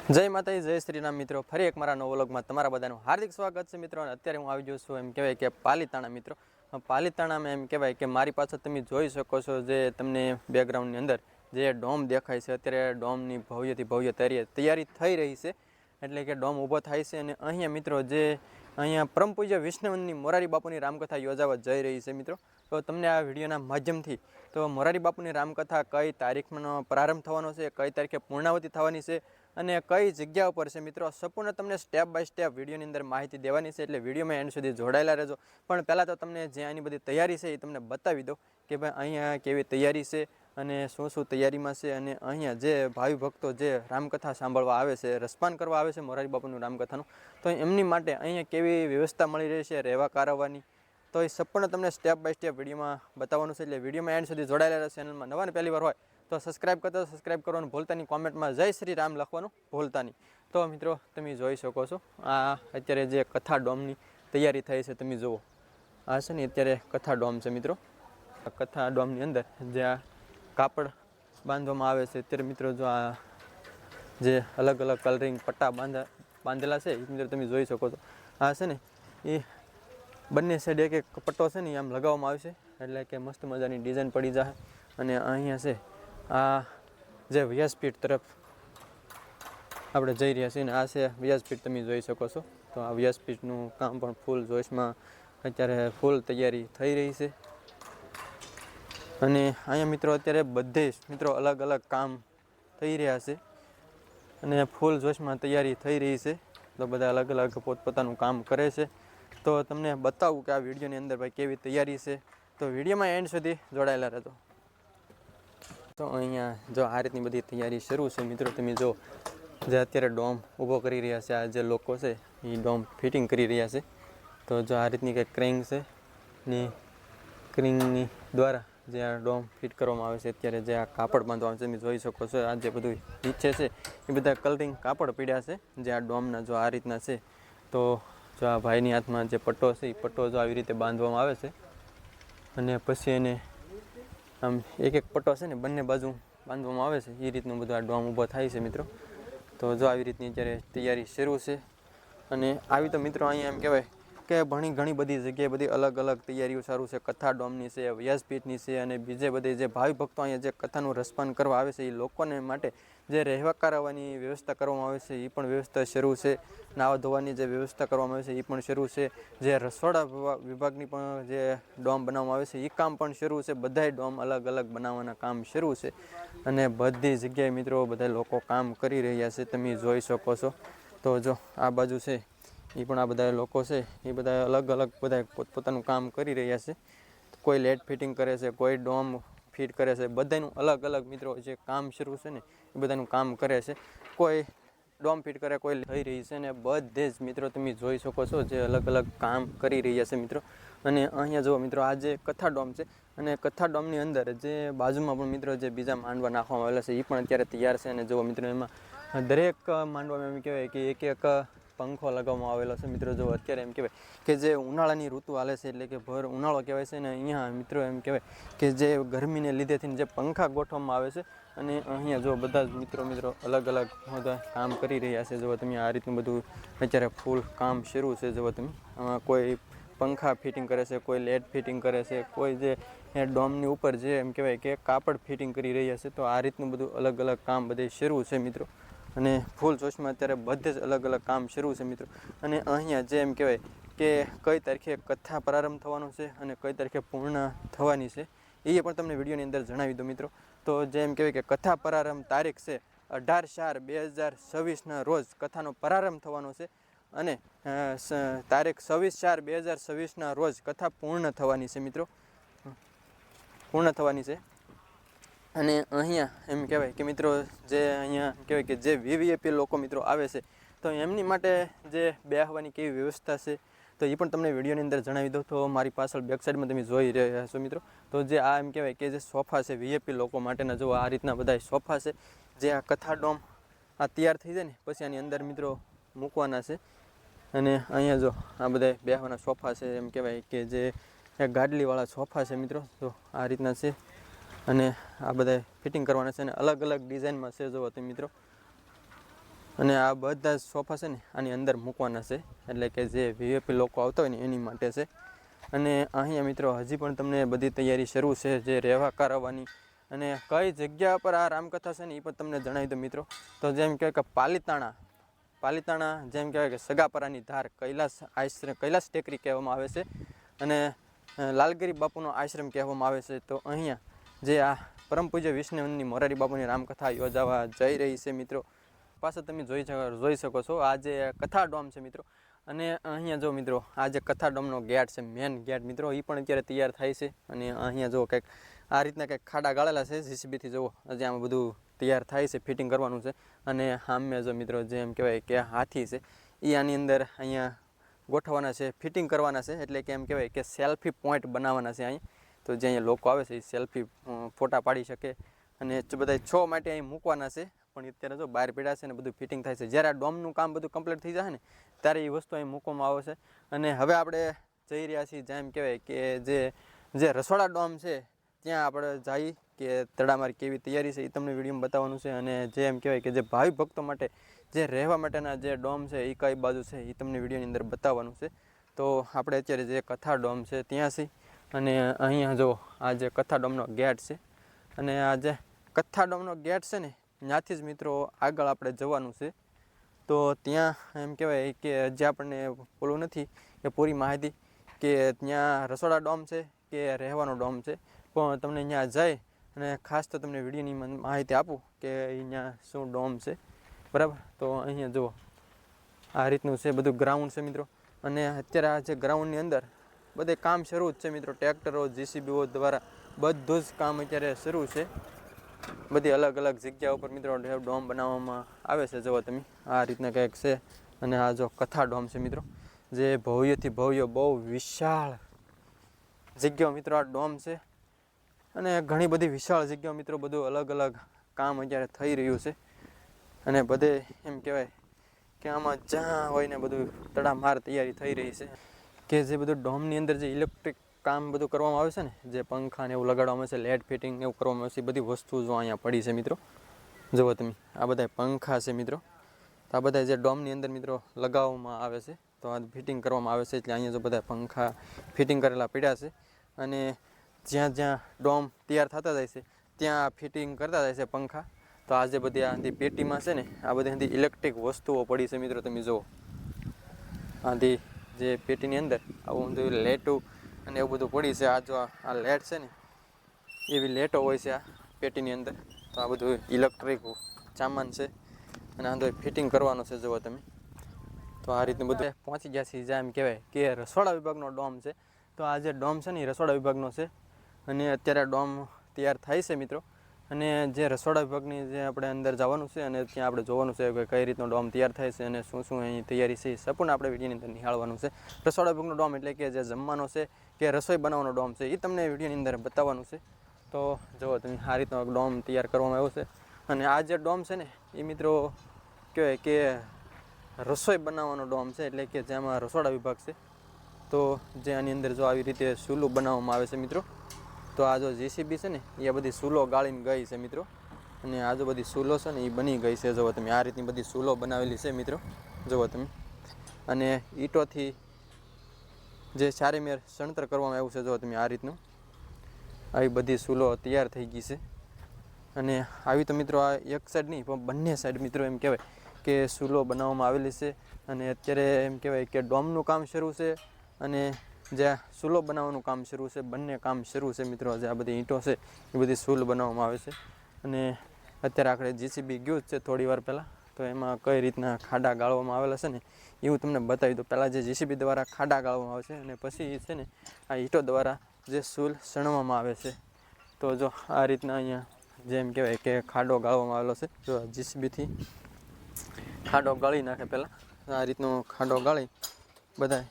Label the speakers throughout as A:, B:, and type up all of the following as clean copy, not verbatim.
A: जय माता जय श्री राम मित्रों फरी एक मारा नवा व्लॉगमां तमारा बधानुं हार्दिक स्वागत छे मित्रों। अत्यारे हूँ आवी गयो छुं एम कहेवाय के पालीताणा मित्रों। पालीताणामां एम कहेवाय के मारी पाछळ तमे जोई शको छो जे तमने बेकग्राउंडनी अंदर जे डोम देखाय छे। अत्यारे डोमनी भव्यथी भव्य तैयारी थई रही छे एटले के डोम ऊभो थाय छे। अने अहींया मित्रों जे अहींया परम पूज्य विष्णुवंदनी मोरारी बापुनी रामकथा योजावा जई रही छे मित्रों। तो तमने आ विडियोना माध्यमथी तो मोरारी बापुनी रामकथा कई तारीखनो प्रारंभ थवानो छे, कई तारीखे पूर्णावती थवानी छे અને કઈ જગ્યા ઉપર છે મિત્રો સંપૂર્ણ તમને સ્ટેપ બાય સ્ટેપ વિડીયોની અંદર માહિતી દેવાની છે, એટલે વિડીયોમાં એન્ડ સુધી જોડાયેલા રહેજો। પણ પહેલાં તો તમને જે આની બધી તૈયારી છે એ તમને બતાવી દઉં કે ભાઈ અહીંયા કેવી તૈયારી છે અને શું શું તૈયારીમાં છે। અને અહીંયા જે ભાવિ ભક્તો જે રામકથા સાંભળવા આવે છે, રસપાન કરવા આવે છે મોરારી બાપુનું રામકથાનું, તો એમની માટે અહીંયા કેવી વ્યવસ્થા મળી રહી છે રહેવા કારવવાની, તો એ સંપૂર્ણ તમને સ્ટેપ બાય સ્ટેપ વિડીયોમાં બતાવવાનું છે। એટલે વિડીયોમાં એન્ડ સુધી જોડાયેલા રહેજો। ચેનલમાં નવા ને પહેલી વાર હોય तो सब्सक्राइब करते सब्सक्राइब करवानुं भूलता नहीं, कॉमेंट में जय श्री राम लखवानुं भूलता नहीं। तो मित्रों तमे जोई शको छो आ अत्यारे जे कथा डोमनी तैयारी थई छे तमे जुओ। आ छे ने अत्यारे कथा डोम छे मित्रों। कथा डोमनी अंदर जे आ कापड़ बांधवामां आवे छे त्यारे मित्रों जो आ जे अलग अलग कलरिंग पट्टा बांधेला छे मित्रों तमे जोई शको छो। आ छे ने ए बंने साइड एक एक पट्टो छे ने आम लगाववामां आवशे एटले के मस्त मजानी डिजाइन पड़ी जाए। अने अहींया छे आ जे व्यासपीठ तरफ આપણે જઈ રહ્યા છીએ ને આ છે વ્યાસપીઠ તમે જોઈ શકો છો। તો આ વ્યાસપીઠનું કામ પણ ફૂલ જોશમાં અત્યારે ફૂલ તૈયારી થઈ રહી છે। અને અહીંયા મિત્રો અત્યારે બધે મિત્રો અલગ અલગ કામ થઈ રહ્યા છે અને ફૂલ જોશમાં તૈયારી થઈ રહી છે। તો બધા અલગ અલગ પોતપોતાનું કામ કરે છે। તો તમને બતાવું કે આ વિડીયોની અંદર ભાઈ કેવી તૈયારી છે, તો વિડીયોમાં એન્ડ સુધી જોડાયેલા રહેજો। तो अहींया जो आ रीतनी बधी तैयारी शुरू है मित्रों, तमे जो जे अत्यारे डोम ऊभो करी रह्या छे, आ जे लोको छे ए डोम फिटिंग करी रह्या छे। तो जो आ रीतनी कंईक क्रेंग छे ने क्रेंगनी द्वारा जे आ डोम फिट करवामां आवे छे। अत्यारे जे आ कापड़ बांधवामां छे तमे जोई शको छो। आ जे बधुं नीचे छे ए बधा कलरिंग कापड़ पड्या छे जे आ डोमना जो आ रीतना छे। तो जो आ भाईनी हाथमां जे पट्टो छे ए पट्टो जो आवी रीते बांधवामां आवे छे अने पछी एने आम एक एक पट्टो है ने बंने बाजू बांधवामां आवे छे ए रीतनो बधो आ डोम ऊभो थाय छे मित्रों। तो जो आवी रीतनी अत्यारे तैयारी शुरू है। अने आवी तो मित्रों अहींया एम कहेवाय के घणी बधी जग्याए बधी अलग अलग तैयारीओ चालू छे। कथा डोमनी छे, व्यासपीठनी छे अने बीजे बधे जे भावी भक्तो अहींया जे कथानुं रसपान करवा आवे छे ए लोकोने माटे जे રહેવા કરવાની વ્યવસ્થા કરવામાં આવે છે એ પણ વ્યવસ્થા શરૂ છે। નાવા ધોવાની જે વ્યવસ્થા કરવામાં આવે છે એ પણ શરૂ છે। જે રસોડા વિભાગની પણ જે ડોમ બનાવવામાં આવે છે એ કામ પણ શરૂ છે। બધાય ડોમ અલગ અલગ બનાવવાના કામ શરૂ છે અને બધી જગ્યાએ મિત્રો બધા લોકો કામ કરી રહ્યા છે તમે જોઈ શકો છો। તો જો આ બાજુ છે એ પણ આ બધા લોકો છે એ બધા અલગ અલગ બધા પોતપોતાનું કામ કરી રહ્યા છે। કોઈ લેટ ફિટિંગ કરે છે, કોઈ ડોમ फिट करे छे, बधानुं अलग अलग मित्रों जे काम शुरू छे ने ए बधानुं काम करे छे। कोई डोम फिट करे, कोई थई रही छे ने बधे ज मित्रों तमे जोई शको छो जे अलग अलग काम करी रह्या छे मित्रों। अने अहींया जो मित्रों आ जे कथा डोम छे अने कथा डोमनी अंदर जे बाजुमां पण मित्रों जे बीजा मांडवा नाखवामां आवेला छे ए पण अत्यारे तैयार छे। अने जो मित्रों एमां दरेक मांडवामां एम कहेवाय के एक एक पंखो लगाववामां आवेलो छे मित्रों। जो अत्यारे एम कहेवाय के जे उनाळानी ऋतु हाले छे एटले के भर उनाळो कहेवाय छे ने अहींया मित्रों एम कहेवाय के जे गरमीने लीधे थीने जे पंखा गोठववामां आवे छे अने अहींया जो बधा मित्रों अलग अलग बधा काम करी रह्या छे। जो तमे आ रीतनुं बधुं अत्यारे फूल काम शरू छे। जो तमे आमां कोई पंखा फिटिंग करे छे, कोई लेट फिटिंग करे छे, कोई जे डोमनी उपर जे एम कहेवाय के कापड़ फिटिंग करी रह्या छे। तो आ रीतनुं बधुं अलग अलग काम बधे शरू छे मित्रों। अने फूल जोशमां अत्यारे बधे ज अलग अलग काम शरू छे मित्रों। अने अहींया जे एम कहेवाय के कई तारीखे कथा प्रारंभ थवानो छे अने कई तारीखे पूर्ण थवानी छे ए पण तमने विडियोनी अंदर जणावी दो मित्रों। तो जे एम कहेवाय के कथा प्रारंभ तारीख छे 18/4/2026 ना रोज कथानो प्रारंभ थवानो छे अने तारीख 26/4/2026 ना रोज कथा पूर्ण थवानी छे मित्रों, पूर्ण थवानी छे। अने अहींया एम कहेवाय के मित्रों जे अहींया कहेवाय के जे वीवीआईपी लोको मित्रों आवे छे तो एमनी माटे जे बेहवानी केवी व्यवस्था छे तो ये पण तमने विडियोनी अंदर जणावी दो। तो मारी पाछळ बेक साइड में तमे जोई रह्या छो मित्रों। तो जे आ एम कहेवाय के जे सोफा छे वीआईपी लोको माटेना जो आ रीतना बधा सोफा छे जे आ कथा डोम आ तैयार थई जाय ने पछी आनी अंदर मित्रों मूकवाना छे। अने अहींया जो आ बधा बेहवाना सोफा छे एम कहेवाय के जे एक गाडलीवाळा सोफा छे मित्रों। तो आ रीतना छे अने आ बधा फिटिंग करवाना छे अने अलग अलग डिजाइन में छे। जो तमे मित्रों અને આ બધા સોફા છે ને આની અંદર મૂકવાના છે, એટલે કે જે વીઆઈપી લોકો આવતા હોય ને એની માટે છે. અને અહીંયા મિત્રો હજી પણ તમને બધી તૈયારી શરૂ છે જે રહેવા કરાવવાની, અને કઈ જગ્યા પર આ રામકથા છે ને એ પણ તમને જણાવી દઉં મિત્રો. તો જેમ કહેવાય કે પાલીતાણા જેમ કહેવાય કે સગાપરાની ધાર કૈલાસ ટેકરી કહેવામાં આવે છે, અને લાલગીરી બાપુનો આશ્રમ કહેવામાં આવે છે. તો અહીંયા જે આ પરમ પૂજ્ય વિષ્ણુની મોરારી બાપુની રામકથા યોજાવા જઈ રહી છે મિત્રો. પાછળ તમે જોઈ શકો છો આ જે કથા ડોમ છે મિત્રો. અને અહીંયા જો મિત્રો આ જે કથા ડોમનો ગેટ છે, મેન ગેટ મિત્રો, એ પણ અત્યારે તૈયાર થાય છે. અને અહીંયા જો કંઈક આ રીતના કંઈક ખાડા ગાળેલા છે જીસીબીથી, જુઓ હજી આમાં બધું તૈયાર થાય છે, ફિટિંગ કરવાનું છે. અને સામે જો મિત્રો જેમ કહેવાય કે હાથી છે એ આની અંદર અહીંયા ગોઠવવાના છે, ફિટિંગ કરવાના છે. એટલે કે એમ કહેવાય કે સેલ્ફી પોઈન્ટ બનાવવાના છે અહીં. તો જે અહીંયા લોકો આવે છે એ સેલ્ફી ફોટા પાડી શકે, અને બધા છ માટે અહીં મૂકવાના છે. પણ અત્યારે જો બહાર પીડા છે ને બધું ફિટિંગ થાય છે. જ્યારે આ ડોમનું કામ બધું કમ્પ્લીટ થઈ જશે ને ત્યારે એ વસ્તુ અહીં મૂકવામાં આવે છે. અને હવે આપણે જઈ રહ્યા છીએ જેમ કહેવાય કે જે રસોડા ડોમ છે ત્યાં આપણે જઈ કે તડામારી કેવી તૈયારી છે એ તમને વિડીયોમાં બતાવવાનું છે. અને જે એમ કહેવાય કે જે ભાવિ ભક્તો માટે જે રહેવા માટેના જે ડોમ છે એ કઈ બાજુ છે એ તમને વિડીયોની અંદર બતાવવાનું છે. તો આપણે અત્યારે જે કથા ડોમ છે ત્યાં છીએ, અને અહીંયા જો આ જે કથા ડોમનો ગેટ છે, અને આ જે કથા ડોમનો ગેટ છે ને ત્યાંથી જ મિત્રો આગળ આપણે જવાનું છે. તો ત્યાં એમ કહેવાય કે હજી આપણને ઓલું નથી કે પૂરી માહિતી કે ત્યાં રસોડા ડોમ છે કે રહેવાનો ડોમ છે, પણ તમને ત્યાં જઈ અને ખાસ તો તમને વિડીયોની માહિતી આપું કે અહીંયા શું ડોમ છે, બરાબર. તો અહીંયા જુઓ આ રીતનું છે બધું ગ્રાઉન્ડ છે મિત્રો. અને અત્યારે આ જે ગ્રાઉન્ડની અંદર બધે કામ શરૂ જ છે મિત્રો. ટ્રેક્ટરો જીસીબીઓ દ્વારા બધું જ કામ અત્યારે શરૂ છે. બધી અલગ અલગ જગ્યા ઉપર મિત્રો ડોમ બનાવવામાં આવે છે. જુઓ તમે આ રીતના કંઈક છે. અને આ જો કથા ડોમ છે મિત્રો, જે ભવ્યથી ભવ્ય બહુ વિશાળ જગ્યાઓ મિત્રો આ ડોમ છે. અને ઘણી બધી વિશાળ જગ્યાઓ મિત્રો, બધું અલગ અલગ કામ અત્યારે થઈ રહ્યું છે. અને બધે એમ કહેવાય કે આમાં જ્યાં હોય ને બધું તડામાર તૈયારી થઈ રહી છે. કે જે બધું ડોમની અંદર જે ઇલેક્ટ્રિક કામ બધું કરવામાં આવે છે ને, જે પંખા ને એવું લગાડવામાં આવે છે, લેટ ફિટિંગ એવું કરવામાં આવે છે, બધી વસ્તુ જો અહીંયા પડી છે મિત્રો. જુઓ તમે આ બધા પંખા છે મિત્રો. તો આ બધા જે ડોમની અંદર મિત્રો લગાવવામાં આવે છે, તો આ ફિટિંગ કરવામાં આવે છે. એટલે અહીંયા જો બધા પંખા ફિટિંગ કરેલા પડ્યા છે. અને જ્યાં જ્યાં ડોમ તૈયાર થતા જાય છે ત્યાં ફિટિંગ કરતા જાય છે પંખા. તો આ જે બધી આથી પેટીમાં છે ને આ બધી ઇલેક્ટ્રિક વસ્તુઓ પડી છે મિત્રો. તમે જુઓ આથી જે પેટીની અંદર આવું બધું લેટું અને એવું બધું પડી છે. આ જો આ લેટ છે ને એવી લેટો હોય છે આ પેટીની અંદર. તો આ બધું ઇલેક્ટ્રિક સામાન છે, અને આ તો ફિટિંગ કરવાનું છે. જુઓ તમે તો આ રીતનું બધું પહોંચી ગયા છે. જ્યાં એમ કહેવાય કે રસોડા વિભાગનો ડોમ છે. તો આ જે ડોમ છે ને એ રસોડા વિભાગનો છે. અને અત્યારે ડોમ તૈયાર થાય છે મિત્રો. અને જે રસોડા વિભાગની જે આપણે અંદર જવાનું છે, અને ત્યાં આપણે જોવાનું છે કે કઈ રીતનો ડોમ તૈયાર થાય છે અને શું શું અહીં તૈયારી છે, સંપૂર્ણ આપણે વિડીયોની અંદર નિહાળવાનું છે. રસોડા વિભાગનો ડોમ એટલે કે જે જમવાનો છે કે રસોઈ બનાવવાનો ડોમ છે એ તમને વિડીયોની અંદર બતાવવાનું છે. તો જુઓ તમે આ રીતનો ડોમ તૈયાર કરવામાં આવ્યો છે. અને આ જે ડોમ છે ને એ મિત્રો કહેવાય કે રસોઈ બનાવવાનો ડોમ છે, એટલે કે જેમાં રસોડા વિભાગ છે. તો જે આની અંદર જો આવી રીતે ચૂલું બનાવવામાં આવે છે મિત્રો. તો આ જો જીસીબી છે ને એ બધી સૂલો ગાળીને ગઈ છે મિત્રો. અને આ જો બધી સૂલો છે ને એ બની ગઈ છે. જુઓ તમે આ રીતની બધી સૂલો બનાવેલી છે મિત્રો. જુઓ તમે અને ઈંટોથી જે ચારે મેર શણતર કરવામાં આવ્યું છે. જુઓ તમે આ રીતનું આવી બધી સૂલો તૈયાર થઈ ગઈ છે. અને આવી તો મિત્રો આ એક સાઈડ નહીં પણ બંને સાઈડ મિત્રો એમ કહેવાય કે સૂલો બનાવવામાં આવેલી છે. અને અત્યારે એમ કહેવાય કે ડોમનું કામ શરૂ છે અને જ્યાં સૂલો બનાવવાનું કામ શરૂ છે. બંને કામ શરૂ છે મિત્રો. જે આ બધી ઈંટો છે એ બધી સૂલ બનાવવામાં આવે છે. અને અત્યારે આપણે જીસીબી ગયું જ છે થોડી વાર પહેલાં. તો એમાં કઈ રીતના ખાડા ગાળવામાં આવેલા છે ને એવું તમને બતાવી દઉં. પહેલાં જે જીસીબી દ્વારા ખાડા ગાળવામાં આવે છે, અને પછી છે ને આ ઈંટો દ્વારા જે સૂલ સણવામાં આવે છે. તો જો આ રીતના અહીંયા જેમ કહેવાય કે ખાડો ગાળવામાં આવેલો છે. જો જીસીબીથી ખાડો ગાળી નાખે પહેલાં આ રીતનો ખાડો ગાળી બધા,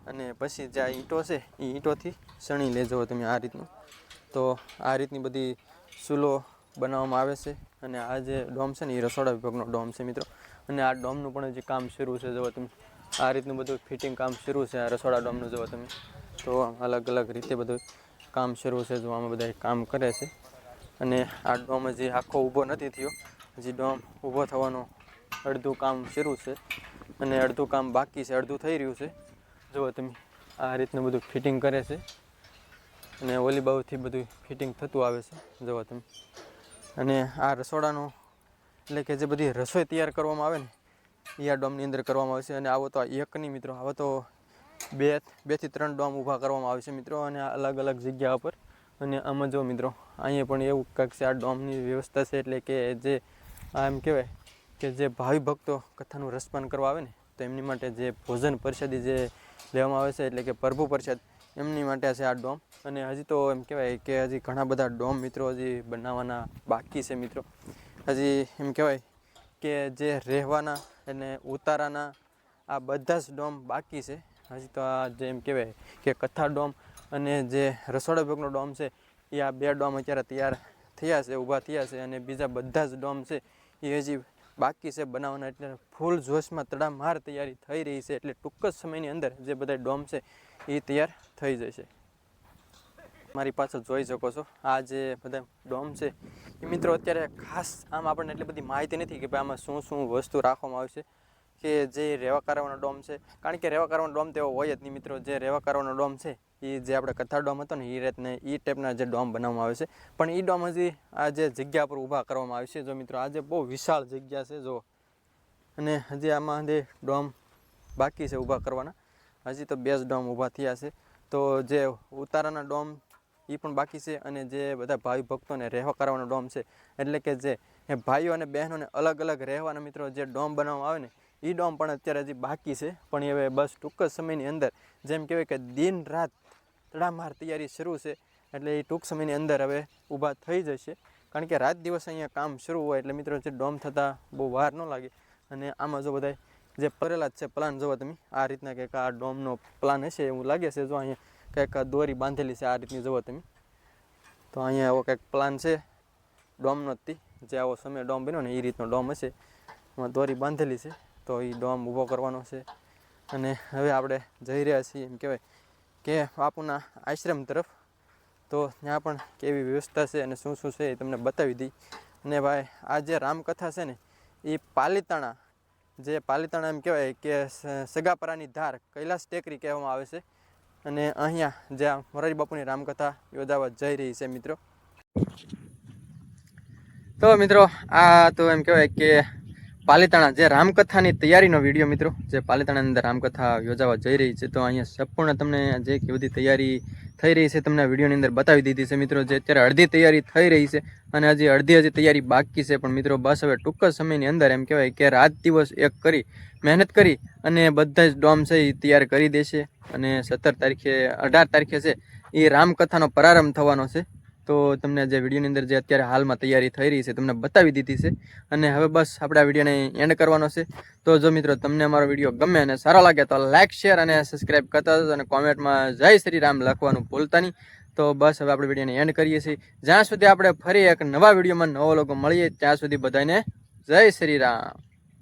A: અને પછી જે આ ઈંટો છે એ ઈંટોથી સણી લેજો તમે આ રીતનું. તો આ રીતની બધી સૂલો બનાવવામાં આવે છે. અને આ જે ડોમ છે ને એ રસોડા વિભાગનો ડોમ છે મિત્રો. અને આ ડોમનું પણ હજી કામ શરૂ છે. જુઓ તમે આ રીતનું બધું ફિટિંગ કામ શરૂ છે આ રસોડા ડોમનું. જુઓ તમે તો અલગ અલગ રીતે બધું કામ શરૂ છે. જો આમાં બધા કામ કરે છે. અને આ ડોમ હજી આખો ઊભો નથી થયો, હજી ડોમ ઊભો થવાનો અડધું કામ શરૂ છે અને અડધું કામ બાકી છે, અડધું થઈ રહ્યું છે. જુઓ તમે આ રીતનું બધું ફિટિંગ કરે છે અને ઓલી બાજુથી બધું ફિટિંગ થતું આવે છે. જુઓ તમે અને આ રસોડાનું એટલે કે જે બધી રસોઈ તૈયાર કરવામાં આવે ને એ આ ડોમની અંદર કરવામાં આવે છે. અને આવો તો એક નહીં મિત્રો, આવો તો બે થી 3 ડોમ ઊભા કરવામાં આવે છે મિત્રો, અને આ અલગ અલગ જગ્યા ઉપર. અને આમાં જો મિત્રો અહીંયા પણ એવું કંઈક છે, આ ડોમની વ્યવસ્થા છે. એટલે કે જે એમ કહેવાય કે જે ભાવિ ભક્તો કથાનું રસપાન કરવા આવે ને તો એમની માટે જે ભોજન પ્રસાદી જે લેવામાં આવે છે, એટલે કે પ્રભુ પ્રસાદ, એમની માટે છે આ ડોમ. અને હજી તો એમ કહેવાય કે હજી ઘણા બધા ડોમ મિત્રો હજી બનાવવાના બાકી છે મિત્રો. હજી એમ કહેવાય કે જે રહેવાના અને ઉતારાના આ બધા જ ડોમ બાકી છે. હજી તો આ જે એમ કહેવાય કે કથા ડોમ અને જે રસોડા વિભાગનો ડોમ છે એ આ 2 ડોમ અત્યારે તૈયાર થયા છે, ઊભા થયા છે. અને બીજા બધા જ ડોમ છે એ હજી બાકી છે બનાવવાના. એટલે ફૂલ જોશમાં તડામાર તૈયારી થઈ રહી છે. એટલે ટૂંક જ સમયની અંદર જે બધા ડોમ છે એ તૈયાર થઈ જશે. મારી પાછળ જોઈ શકો છો આ જે બધા ડોમ છે એ મિત્રો અત્યારે ખાસ આમ આપણને એટલી બધી માહિતી નથી કે ભાઈ આમાં શું શું વસ્તુ રાખવામાં આવશે. કે જે રહેવા કરવાનો ડોમ છે, કારણ કે રહેવા કરવાનો ડોમ તો એવો હોય જ નહીં મિત્રો. જે રહેવા કરવાનો ડોમ છે એ જે આપણે કથા ડોમ હતો ને એ રીતને એ ટાઈપના જે ડોમ બનાવવામાં આવે છે. પણ એ ડોમ હજી આ જે જગ્યા પર ઊભા કરવામાં આવે છે. જો મિત્રો આજે બહુ વિશાળ જગ્યા છે જો, અને હજી આમાં જે ડોમ બાકી છે ઊભા કરવાના. હજી તો 2 જ ડોમ ઊભા થયા છે. તો જે ઉતારાના ડોમ એ પણ બાકી છે. અને જે બધા ભાવિ ભક્તોને રહેવા કરવાનો ડોમ છે, એટલે કે જે ભાઈઓ અને બહેનોને અલગ અલગ રહેવાના મિત્રો જે ડોમ બનાવવામાં આવે ને એ ડોમ પણ અત્યારે હજી બાકી છે. પણ હવે બસ ટૂંક જ સમયની અંદર જેમ કહેવાય કે દિન રાત તડામાર તૈયારી શરૂ છે. એટલે એ ટૂંક સમયની અંદર હવે ઊભા થઈ જશે. કારણ કે રાત દિવસ અહીંયા કામ શરૂ હોય એટલે મિત્રો જે ડોમ થતાં બહુ વાર ન લાગે. અને આમાં જો બધા જે કરેલા જ છે પ્લાન જોવો તમે, આ રીતના કંઈક આ ડોમનો પ્લાન હશે એવું લાગે છે. જો અહીંયા કંઈક દોરી બાંધેલી છે આ રીતની જુઓ તમે. તો અહીંયા એવો કંઈક પ્લાન છે ડોમનો જ, જે આવો સમય ડોમ બન્યો ને એ રીતનો ડોમ હશે. એમાં દોરી બાંધેલી છે તો એ ડોમ ઊભો કરવાનો છે. અને હવે આપણે જઈ રહ્યા છીએ એમ કહેવાય કે બાપુના આશ્રમ તરફ. તો ત્યાં પણ કેવી વ્યવસ્થા છે અને શું શું છે એ તમને બતાવી દઈ. અને ભાઈ આ જે રામકથા છે ને એ પાલીતાણા, જે પાલીતાણા એમ કહેવાય કે સગાપરાની ધાર કૈલાસ ટેકરી કહેવામાં આવે છે. અને અહીંયા જે આ મોરારી બાપુની રામકથા યોજાવા જઈ રહી છે મિત્રો. તો મિત્રો આ તો એમ કહેવાય કે પાલીતાણા જે રામકથાની તૈયારીનો વિડીયો મિત્રો, જે પાલીતાણાની અંદર રામકથા યોજાવા જઈ રહી છે. તો અહીંયા સંપૂર્ણ તમને જે બધી તૈયારી થઈ રહી છે તમને વિડીયોની અંદર બતાવી દીધી છે મિત્રો. જે અત્યારે અડધી તૈયારી થઈ રહી છે અને હજી તૈયારી બાકી છે. પણ મિત્રો બસ હવે ટૂંક જ સમયની અંદર એમ કહેવાય કે રાત દિવસ એક કરી મહેનત કરી અને બધા જ ડોમ છે એ તૈયાર કરી દેશે. અને 17 તારીખે 18 તારીખે છે એ રામકથાનો પ્રારંભ થવાનો છે. તો તમને જે વિડીયોની અંદર જે અત્યારે હાલમાં તૈયારી થઈ રહી છે તમને બતાવી દીધી છે. અને હવે બસ આપણે આ વિડીયોને એન્ડ કરવાનો છે. તો જો મિત્રો તમને અમારો વિડીયો ગમે અને સારો લાગે તો લાઇક, શેર અને સબસ્ક્રાઈબ કરતા જજો. અને કોમેન્ટમાં જય શ્રી રામ લખવાનું ભૂલતા નહીં. તો બસ હવે આપણે વિડીયોને એન્ડ કરીએ છીએ. જ્યાં સુધી આપણે ફરી એક નવા વિડીયોમાં નવો લોકો મળીએ ત્યાં સુધી બધાને જય શ્રી રામ.